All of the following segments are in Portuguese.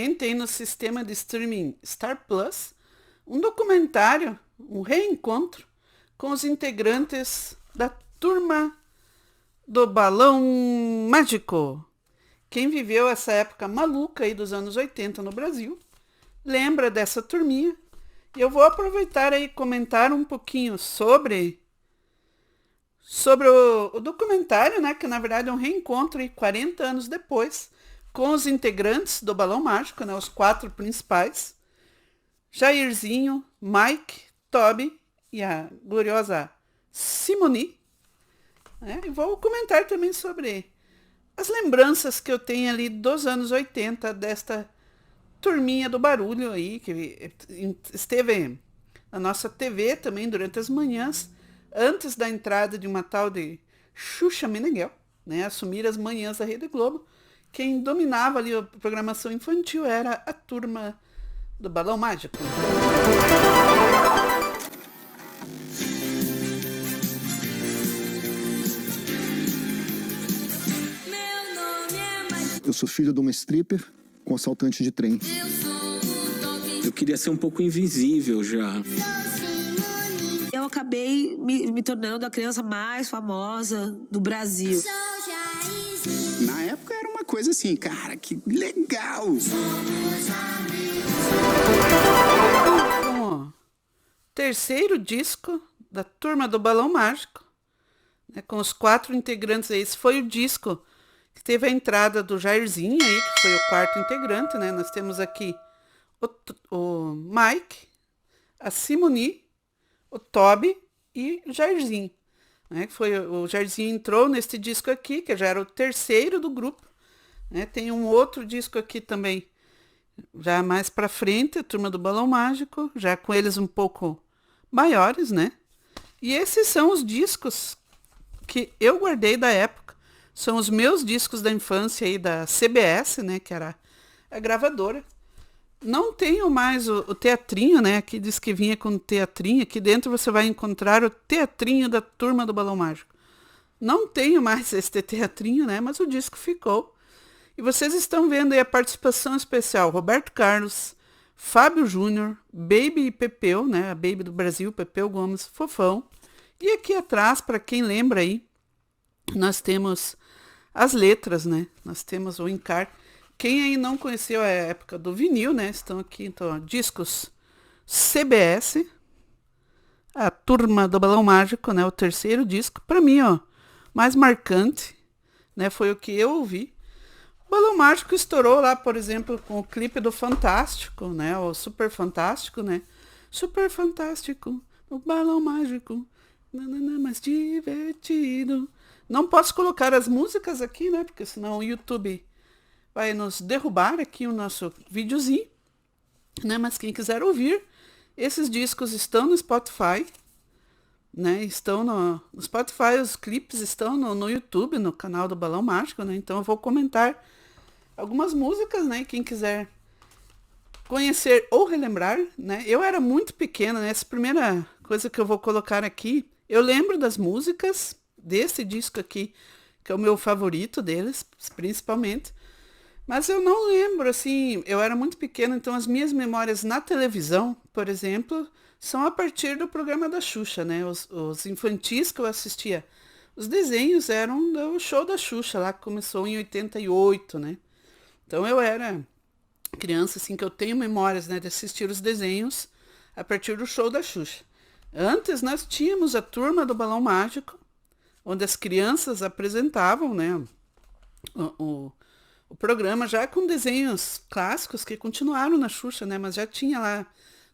recentemente aí no sistema de streaming Star Plus um documentário, um reencontro com os integrantes da turma do Balão Mágico. Quem viveu essa época maluca aí dos anos 80 no Brasil, lembra dessa turminha. E eu vou aproveitar aí e comentar um pouquinho sobre o documentário, né, que na verdade é um reencontro aí 40 anos depois, com os integrantes do Balão Mágico, né, os 4 principais, Jairzinho, Mike, Toby e a gloriosa Simone. Né, e vou comentar também sobre as lembranças que eu tenho ali dos anos 80, desta turminha do barulho aí, que esteve na nossa TV também durante as manhãs, antes da entrada de uma tal de Xuxa Meneghel, né, assumir as manhãs da Rede Globo. Quem dominava ali a programação infantil era a turma do Balão Mágico. Eu sou filho de uma stripper com assaltante de trem. Eu queria ser um pouco invisível já. Eu acabei me tornando a criança mais famosa do Brasil. Na época era uma coisa assim, cara, que legal! O terceiro disco da turma do Balão Mágico, né, com os 4 integrantes aí. Esse foi o disco que teve a entrada do Jairzinho aí, que foi o 4º integrante, né? Nós temos aqui o Mike, a Simone, o Toby e o Jairzinho. Né? O Jairzinho entrou nesse disco aqui, que já era o terceiro do grupo. Né? Tem um outro disco aqui também, já mais pra frente, a turma do Balão Mágico, já com eles um pouco maiores, né? E esses são os discos que eu guardei da época. São os meus discos da infância aí da CBS, né? Que era a gravadora. Não tenho mais o teatrinho, né? Aqui diz que vinha com teatrinho. Aqui dentro você vai encontrar o teatrinho da turma do Balão Mágico. Não tenho mais esse teatrinho, né? Mas o disco ficou. E vocês estão vendo aí a participação especial. Roberto Carlos, Fábio Júnior, Baby e Pepeu, né? A Baby do Brasil, Pepeu Gomes, Fofão. E aqui atrás, para quem lembra aí, nós temos as letras, né? Nós temos o encarte. Quem aí não conheceu a época do vinil, né? Estão aqui, então, ó, discos CBS, a turma do Balão Mágico, né? O terceiro disco. Para mim, ó, mais marcante, né? Foi o que eu ouvi. O Balão Mágico estourou lá, por exemplo, com o clipe do Fantástico, né? O Super Fantástico, né? Super Fantástico, o Balão Mágico, nanana, mais divertido. Não posso colocar as músicas aqui, né? Porque senão o YouTube vai nos derrubar aqui o nosso videozinho, né? Mas quem quiser ouvir, esses discos estão no Spotify, né? Estão no Spotify, os clipes estão no YouTube, no canal do Balão Mágico, né? Então eu vou comentar algumas músicas, né? Quem quiser conhecer ou relembrar, né? Eu era muito pequena, né? Essa primeira coisa que eu vou colocar aqui, eu lembro das músicas desse disco aqui, que é o meu favorito deles, principalmente. Mas eu não lembro, assim, eu era muito pequena, então as minhas memórias na televisão, por exemplo, são a partir do programa da Xuxa, né? Os infantis que eu assistia. Os desenhos eram do show da Xuxa, lá que começou em 88, né? Então eu era criança, assim, que eu tenho memórias, né, de assistir os desenhos a partir do show da Xuxa. Antes nós tínhamos a turma do Balão Mágico, onde as crianças apresentavam, né, o programa já com desenhos clássicos que continuaram na Xuxa, né, mas já tinha lá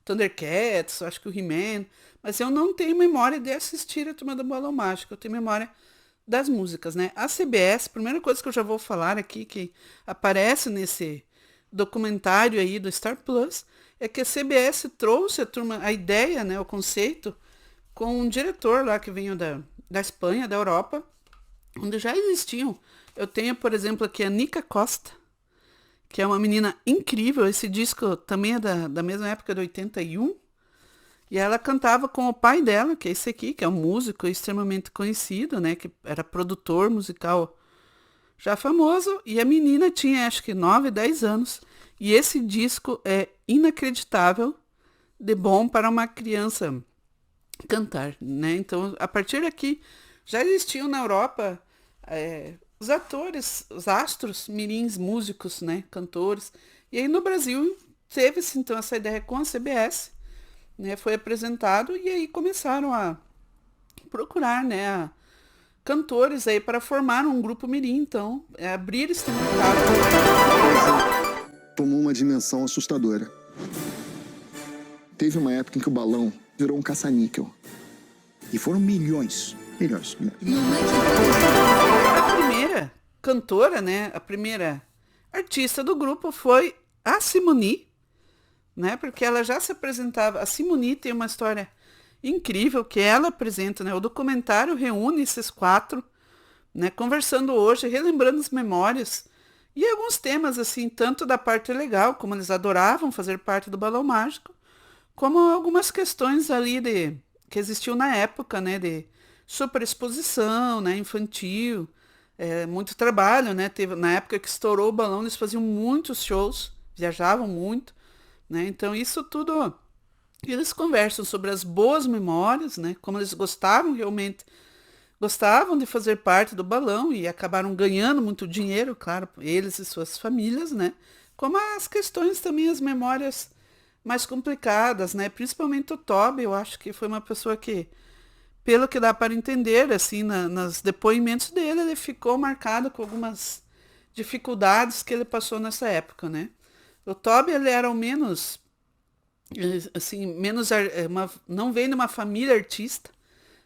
Thundercats, acho que o He-Man, mas eu não tenho memória de assistir a turma do Balão Mágico, eu tenho memória das músicas, né. A CBS, primeira coisa que eu já vou falar aqui, que aparece nesse documentário aí do Star Plus, é que a CBS trouxe a ideia, né, o conceito, com um diretor lá que veio da Espanha, da Europa, onde já existiam. Eu tenho, por exemplo, aqui a Nica Costa, que é uma menina incrível. Esse disco também é da mesma época de 81. E ela cantava com o pai dela, que é esse aqui, que é um músico extremamente conhecido, né? Que era produtor musical já famoso. E a menina tinha, acho que 9, 10 anos. E esse disco é inacreditável de bom para uma criança cantar, né? Então, a partir daqui, já existiam na Europa os atores, os astros, mirins, músicos, né? Cantores. E aí no Brasil teve-se então essa ideia com a CBS, né? Foi apresentado e aí começaram a procurar, né? Cantores aí para formar um grupo mirim, então, abrir esse mercado. Tomou uma dimensão assustadora. Teve uma época em que o balão virou um caça-níquel. E foram milhões. Milhões. A primeira cantora, né? A primeira artista do grupo foi a Simone, né? Porque ela já se apresentava. A Simone tem uma história incrível que ela apresenta, né? O documentário reúne esses 4, né? Conversando hoje, relembrando as memórias e alguns temas, assim, tanto da parte legal, como eles adoravam fazer parte do Balão Mágico, como algumas questões ali que existiu na época, né? De superexposição, né? Infantil, muito trabalho, né? Teve, na época que estourou o balão, eles faziam muitos shows, viajavam muito, né? Então isso tudo, eles conversam sobre as boas memórias, né? Como eles realmente gostavam de fazer parte do balão e acabaram ganhando muito dinheiro, claro, eles e suas famílias, né? Como as questões também, as memórias mais complicadas, né? Principalmente o Toby, eu acho que foi uma pessoa que, pelo que dá para entender, assim, nos depoimentos dele, ele ficou marcado com algumas dificuldades que ele passou nessa época, né? O Toby, ele era ao menos, assim, não veio de uma família artista,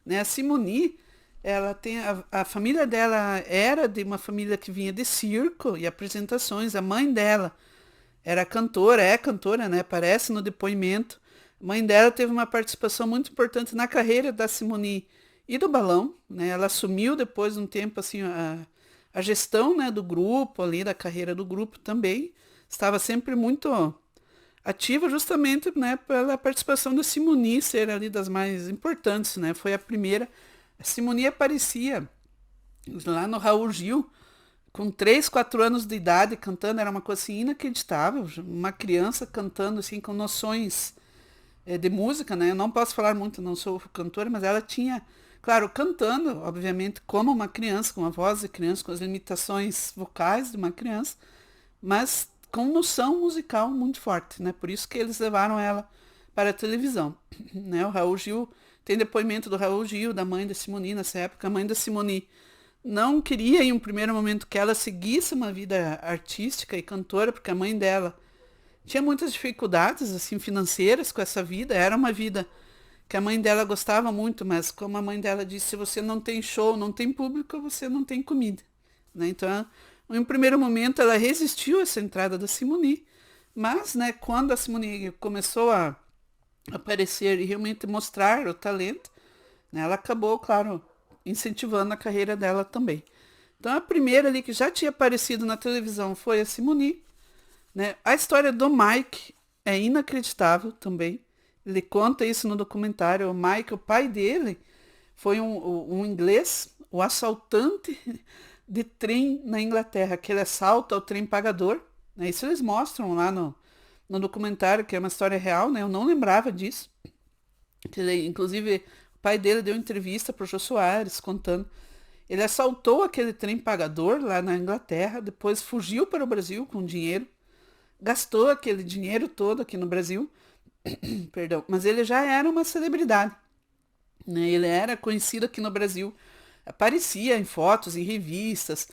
né? A Simone, ela tem, a família dela era de uma família que vinha de circo e apresentações, a mãe dela era cantora, né? Aparece no depoimento. A mãe dela teve uma participação muito importante na carreira da Simone e do balão, né? Ela assumiu depois de um tempo assim a gestão, né, do grupo ali, da carreira do grupo também. Estava sempre muito ativa justamente, né, pela participação da Simone ser ali das mais importantes, né? Foi a primeira. A Simone aparecia lá no Raul Gil com 3, 4 anos de idade cantando, era uma coisa assim inacreditável, uma criança cantando assim com noções de música, né? Eu não posso falar muito, não sou cantora, mas ela tinha, claro, cantando, obviamente, como uma criança, com a voz de criança, com as limitações vocais de uma criança, mas com noção musical muito forte, né? Por isso que eles levaram ela para a televisão, né? O Raul Gil, tem depoimento do Raul Gil, da mãe da Simone nessa época. A mãe da Simone não queria em um primeiro momento que ela seguisse uma vida artística e cantora, porque a mãe dela tinha muitas dificuldades assim financeiras com essa vida. Era uma vida que a mãe dela gostava muito, mas como a mãe dela disse, se você não tem show, não tem público, você não tem comida, né? Então, em um primeiro momento, ela resistiu a essa entrada da Simone, mas, né, quando a Simone começou a aparecer e realmente mostrar o talento, né, ela acabou, claro, incentivando a carreira dela também. Então, a primeira ali que já tinha aparecido na televisão foi a Simone, né? A história do Mike é inacreditável também. Ele conta isso no documentário. O Mike, o pai dele, foi um inglês, o assaltante de trem na Inglaterra, que ele assalta o trem pagador, né? Isso eles mostram lá no documentário, que é uma história real, né? Eu não lembrava disso. Inclusive, o pai dele deu entrevista para o Jô Soares, contando. Ele assaltou aquele trem pagador lá na Inglaterra, depois fugiu para o Brasil com dinheiro, gastou aquele dinheiro todo aqui no Brasil, perdão, mas ele já era uma celebridade, né? Ele era conhecido aqui no Brasil, aparecia em fotos, em revistas,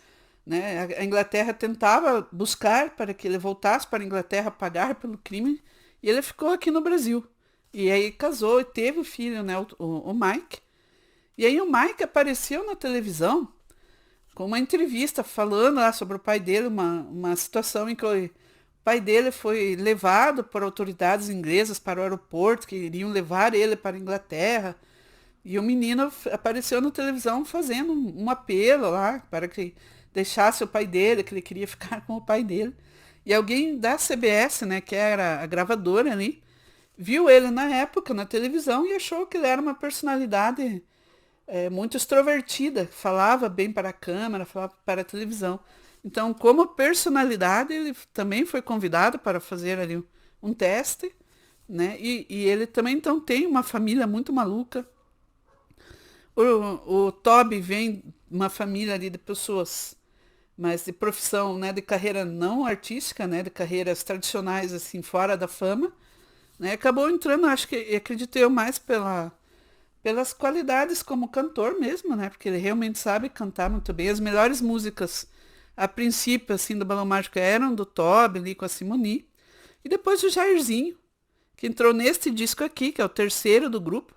né? A Inglaterra tentava buscar para que ele voltasse para a Inglaterra pagar pelo crime, e ele ficou aqui no Brasil. E aí casou e teve o filho, né, o Mike. E aí o Mike apareceu na televisão com uma entrevista falando lá sobre o pai dele, uma situação em que o pai dele foi levado por autoridades inglesas para o aeroporto, que iriam levar ele para a Inglaterra. E o menino apareceu na televisão fazendo um apelo lá para que deixasse o pai dele, que ele queria ficar com o pai dele. E alguém da CBS, né, que era a gravadora ali, viu ele na época na televisão e achou que ele era uma personalidade muito extrovertida, falava bem para a câmera, falava para a televisão. Então, como personalidade, ele também foi convidado para fazer ali um teste, né? E ele também, então, tem uma família muito maluca. O Toby vem de uma família ali de pessoas, mas de profissão, né? De carreira não artística, né? De carreiras tradicionais, assim, fora da fama, né? Acabou entrando, acho que, acredito eu, mais pelas qualidades como cantor mesmo, né? Porque ele realmente sabe cantar muito bem. As melhores músicas, a princípio, assim, do Balão Mágico eram do Toby, ali com a Simoni. E depois o Jairzinho, que entrou neste disco aqui, que é o terceiro do grupo.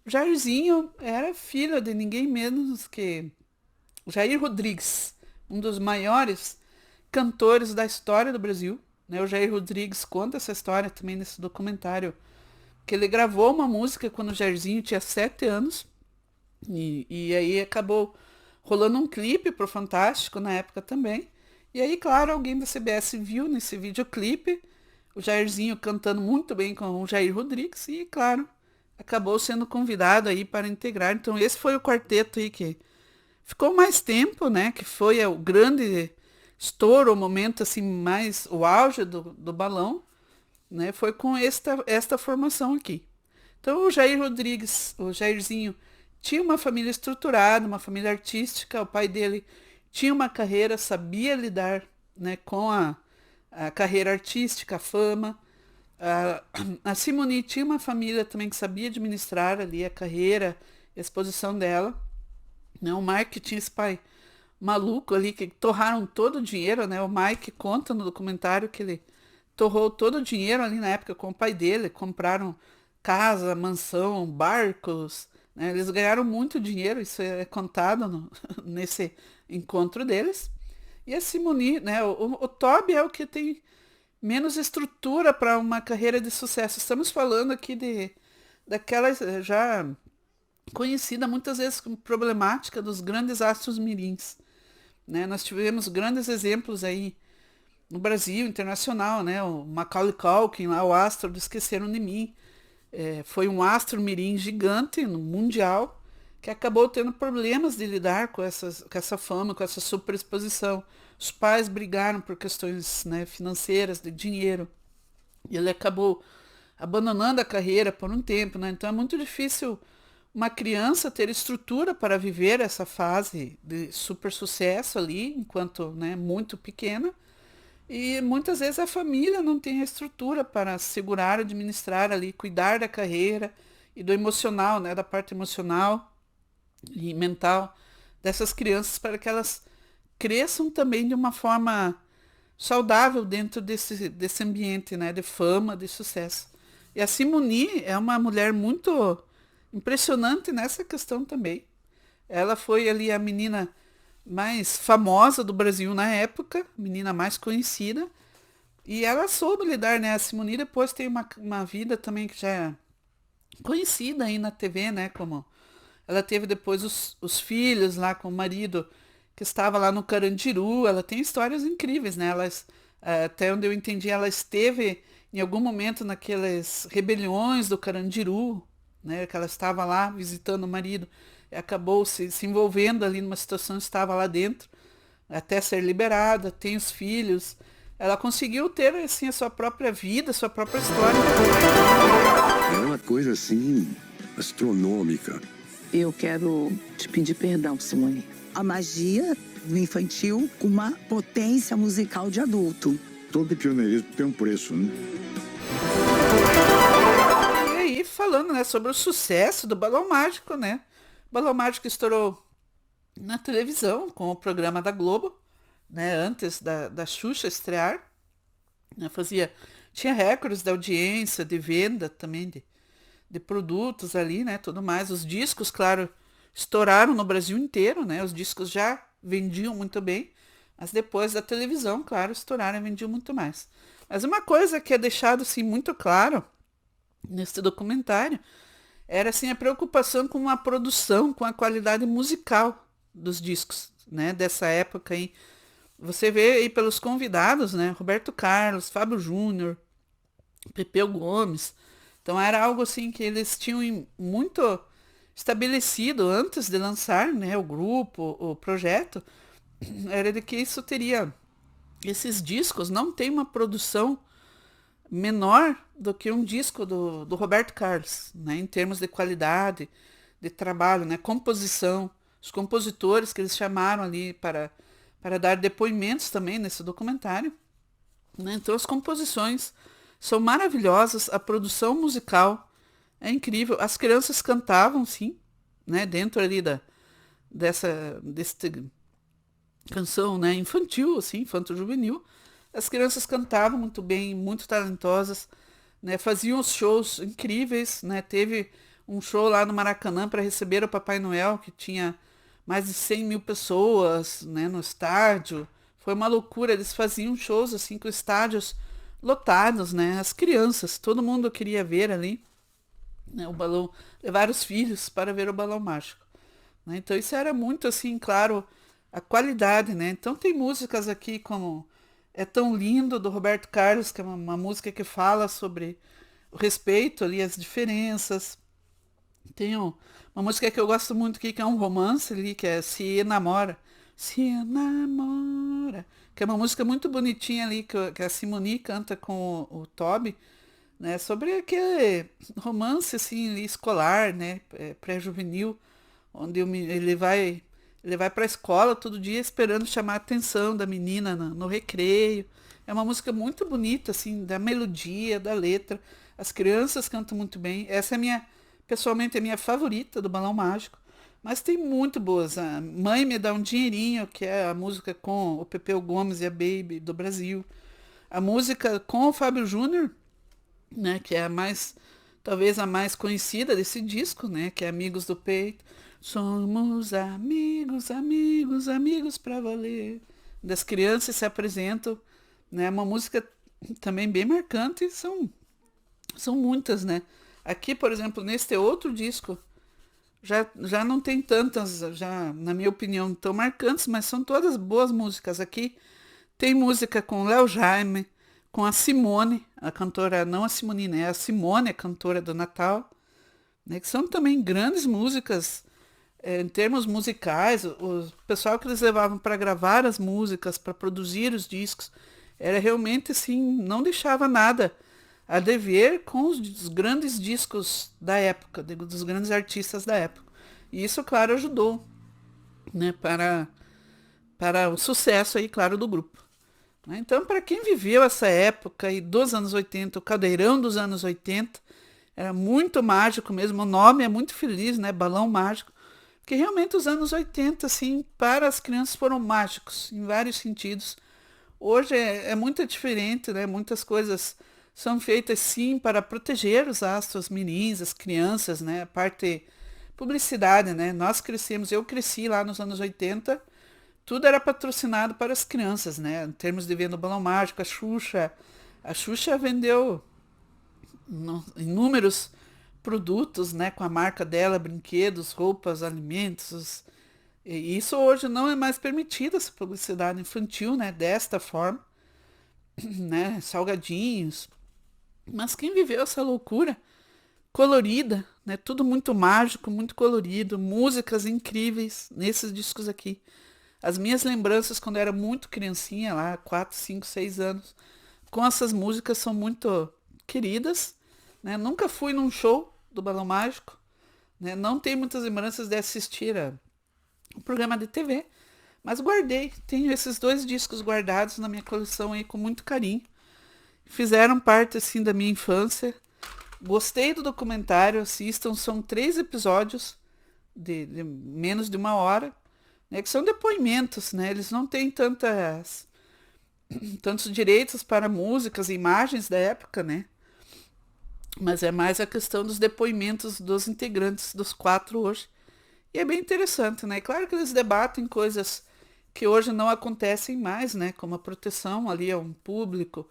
O Jairzinho era filho de ninguém menos que Jair Rodrigues, um dos maiores cantores da história do Brasil. Né? O Jair Rodrigues conta essa história também nesse documentário, que ele gravou uma música quando o Jairzinho tinha 7 anos, e aí acabou rolando um clipe pro Fantástico na época também. E aí, claro, alguém da CBS viu nesse videoclipe o Jairzinho cantando muito bem com o Jair Rodrigues e, claro, acabou sendo convidado aí para integrar. Então esse foi o quarteto aí que ficou mais tempo, né? Que foi o grande estouro, o momento assim, mais o auge do balão, né? Foi com esta formação aqui. Então o Jair Rodrigues, o Jairzinho, tinha uma família estruturada, uma família artística, o pai dele tinha uma carreira, sabia lidar, né, com a carreira artística, a fama. A Simoni tinha uma família também que sabia administrar ali a carreira, a exposição dela. Né? O Mike tinha esse pai maluco ali, que torraram todo o dinheiro, né? O Mike conta no documentário que ele torrou todo o dinheiro ali na época com o pai dele, compraram casa, mansão, barcos, né? Eles ganharam muito dinheiro, isso é contado nesse encontro deles. E a Simoni, né? O Toby é o que tem menos estrutura para uma carreira de sucesso. Estamos falando aqui daquela já conhecida muitas vezes como problemática dos grandes astros mirins. Né? Nós tivemos grandes exemplos aí no Brasil, internacional, né? O Macaulay Culkin, lá, o astro do Esqueceram de Mim, foi um astro mirim gigante no mundial, que acabou tendo problemas de lidar com essa fama, com essa superexposição. Os pais brigaram por questões, né, financeiras, de dinheiro, e ele acabou abandonando a carreira por um tempo. Né? Então é muito difícil uma criança ter estrutura para viver essa fase de super sucesso ali, enquanto, né, muito pequena, e muitas vezes a família não tem a estrutura para segurar, administrar ali, cuidar da carreira e do emocional, né, da parte emocional e mental dessas crianças, para que elas cresçam também de uma forma saudável dentro desse ambiente, né, de fama, de sucesso. E a Simoni é uma mulher muito impressionante nessa questão também. Ela foi ali a menina mais famosa do Brasil na época, menina mais conhecida, e ela soube lidar, né? A Simoni depois tem uma vida também que já é conhecida aí na TV, né? Como ela teve depois os filhos lá com o marido que estava lá no Carandiru. Ela tem histórias incríveis, né? Até onde eu entendi, ela esteve em algum momento naquelas rebeliões do Carandiru, né? Que ela estava lá visitando o marido e acabou se envolvendo ali numa situação, estava lá dentro, até ser liberada, tem os filhos. Ela conseguiu ter, assim, a sua própria vida, a sua própria história. É uma coisa, assim, astronômica. Eu quero te pedir perdão, Simone. A magia do infantil com uma potência musical de adulto. Todo pioneirismo tem um preço, né? E aí, falando, né, sobre o sucesso do Balão Mágico, né? O Balão Mágico estourou na televisão com o programa da Globo, né, antes da Xuxa estrear. Né, tinha recordes de audiência, de venda também de produtos ali, né, tudo mais. Os discos, claro, estouraram no Brasil inteiro, né? Os discos já vendiam muito bem, mas depois da televisão, claro, estouraram e vendiam muito mais. Mas uma coisa que é deixado assim muito claro nesse documentário era assim a preocupação com a produção, com a qualidade musical dos discos, né? Dessa época aí. Você vê aí pelos convidados, né? Roberto Carlos, Fábio Júnior, Pepeu Gomes. Então era algo assim que eles tinham muito estabelecido antes de lançar, né, o grupo, o projeto, era de que isso teria, esses discos não tem uma produção menor do que um disco do Roberto Carlos, né, em termos de qualidade, de trabalho, né, composição, os compositores que eles chamaram ali para dar depoimentos também nesse documentário, né, então as composições são maravilhosas, a produção musical é incrível, as crianças cantavam, sim, né, dentro ali desse canção, né, infantil, assim, infanto-juvenil, as crianças cantavam muito bem, muito talentosas, né, faziam os shows incríveis, né, teve um show lá no Maracanã para receber o Papai Noel, que tinha mais de 100 mil pessoas, né, no estádio, foi uma loucura, eles faziam shows assim com estádios lotados, né, as crianças, todo mundo queria ver ali, né, o balão, levar os filhos para ver o Balão Mágico, né, então isso era muito assim, claro, a qualidade, né, então tem músicas aqui como É Tão Lindo, do Roberto Carlos, que é uma música que fala sobre o respeito ali, as diferenças. Tem uma música que eu gosto muito aqui, que é um romance ali, que é Se Enamora. Se Enamora. Que é uma música muito bonitinha ali, que a Simone canta com o Toby, né? Sobre aquele romance, assim, ali, escolar, né? Pré-juvenil, onde ele vai para a escola todo dia esperando chamar a atenção da menina no recreio. É uma música muito bonita, assim, da melodia, da letra. As crianças cantam muito bem. Essa é pessoalmente, é minha favorita do Balão Mágico. Mas tem muito boas. A Mãe Me Dá um Dinheirinho, que é a música com o Pepeu Gomes e a Baby do Brasil. A música com o Fábio Júnior, né, que é talvez a mais conhecida desse disco, né, que é Amigos do Peito. Somos amigos, amigos, amigos pra valer. Das crianças se apresentam, né? Uma música também bem marcante, são muitas, né? Aqui, por exemplo, neste outro disco, já não tem tantas, já, na minha opinião, tão marcantes, mas são todas boas músicas. Aqui tem música com Léo Jaime, com a Simone, a cantora, não a Simone, né? A Simone, a cantora do Natal, né? Que são também grandes músicas. Em termos musicais, o pessoal que eles levavam para gravar as músicas, para produzir os discos, era realmente assim, não deixava nada a dever com os grandes discos da época, dos grandes artistas da época. E isso, claro, ajudou, né, para o sucesso aí, claro, do grupo. Então, para quem viveu essa época aí dos anos 80, o caldeirão dos anos 80, era muito mágico mesmo, o nome é muito feliz, né, Balão Mágico. Porque realmente os anos 80, assim, para as crianças foram mágicos, em vários sentidos. Hoje é muito diferente, né? Muitas coisas são feitas, sim, para proteger os astros, mirins, as crianças, né? A parte publicidade, né? Eu cresci lá nos anos 80, tudo era patrocinado para as crianças, né? Em termos de venda do Balão Mágico, a Xuxa vendeu inúmeros produtos, né, com a marca dela, brinquedos, roupas, alimentos. E isso hoje não é mais permitido, essa publicidade infantil, né, desta forma, né, salgadinhos. Mas quem viveu essa loucura colorida, né, tudo muito mágico, muito colorido, músicas incríveis nesses discos aqui. As minhas lembranças quando eu era muito criancinha, lá, 4, 5, 6 anos, com essas músicas são muito queridas, né? Nunca fui num show do Balão Mágico, né? Não tenho muitas lembranças de assistir o programa de TV, mas tenho esses 2 discos guardados na minha coleção aí com muito carinho. Fizeram parte assim da minha infância. Gostei do documentário, assistam, são 3 episódios de menos de 1 hora, né? Que são depoimentos, né? Eles não têm tantos direitos para músicas e imagens da época, né? Mas é mais a questão dos depoimentos dos integrantes dos 4 hoje. E é bem interessante, né? Claro que eles debatem coisas que hoje não acontecem mais, né? Como a proteção ali a um público,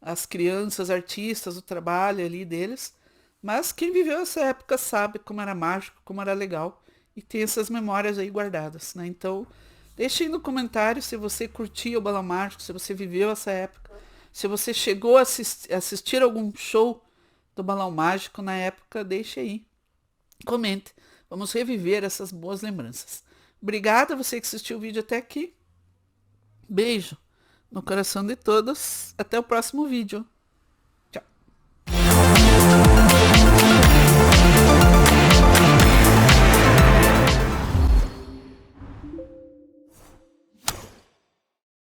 as crianças, artistas, o trabalho ali deles. Mas quem viveu essa época sabe como era mágico, como era legal. E tem essas memórias aí guardadas, né? Então, deixe aí no comentário se você curtiu o Balão Mágico, se você viveu essa época, se você chegou a assistir algum show do Balão Mágico na época, deixe aí. Comente. Vamos reviver essas boas lembranças. Obrigada a você que assistiu o vídeo até aqui. Beijo no coração de todos. Até o próximo vídeo.